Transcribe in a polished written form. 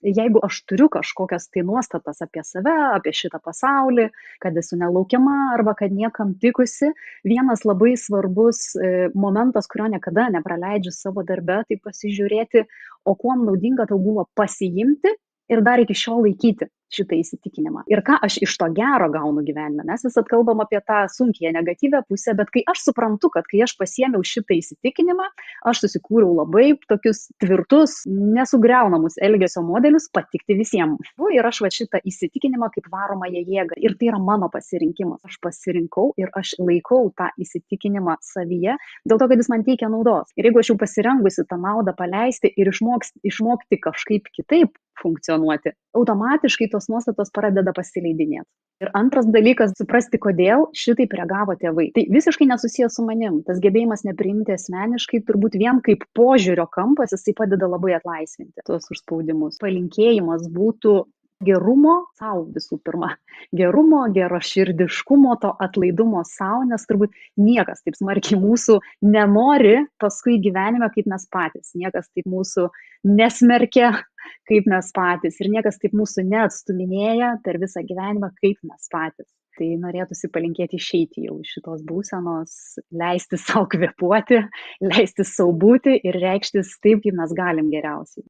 Jeigu aš turiu kažkokias tai nuostatas apie save, apie šitą pasaulį, kad esu nelaukiama arba kad niekam tikusi, vienas labai svarbus momentas, kurio niekada nepraleidžiu savo darbe, tai pasižiūrėti, o kuom naudinga tau buvo pasiimti ir dar iki šiol laikyti šitą įsitikinimą. Ir ką aš iš to gero gaunu gyvenime. Mes visat kalbam apie tą sunkią negatyvę pusę, bet kai aš suprantu, kad kai aš pasiėmiau šitą įsitikinimą, aš susikūriau labai tokius tvirtus, nesugriaunamus elgesio modelius patikti visiems. Ir aš va šitą įsitikinimą kaip varomąją jėgą. Ir tai yra mano pasirinkimas. Aš pasirinkau ir aš laikau tą įsitikinimą savyje, dėl to, kad jis man teikia naudos. Ir jeigu aš jau pasirengusi tą naudą paleisti ir išmokti kažkaip kitaip funkcionuoti, automatiškai tos nuostatos pradeda pasileidinėti. Ir antras dalykas, suprasti, kodėl šitaip reagavo tėvai. Tai visiškai nesusijęs su manim. Tas gebėjimas nepriimti asmeniškai, turbūt vien kaip požiūrio kampas, jisai padeda labai atlaisvinti tuos užspaudimus. Palinkėjimas būtų gerumo sau visų pirma. Gerumo, geroširdiškumo, to atlaidumo sau, nes turbūt niekas taip smarkiai mūsų nenori paskui gyvenime kaip mes patys. Niekas taip mūsų nesmerkia kaip mes patys ir niekas taip mūsų neatstuminėja per visą gyvenimą kaip mes patys. Tai norėtųsi palinkėti išeiti jau iš šitos būsenos, leisti savo kvėpuoti, leisti sau būti ir reikštis taip, kaip mes galim geriausiai.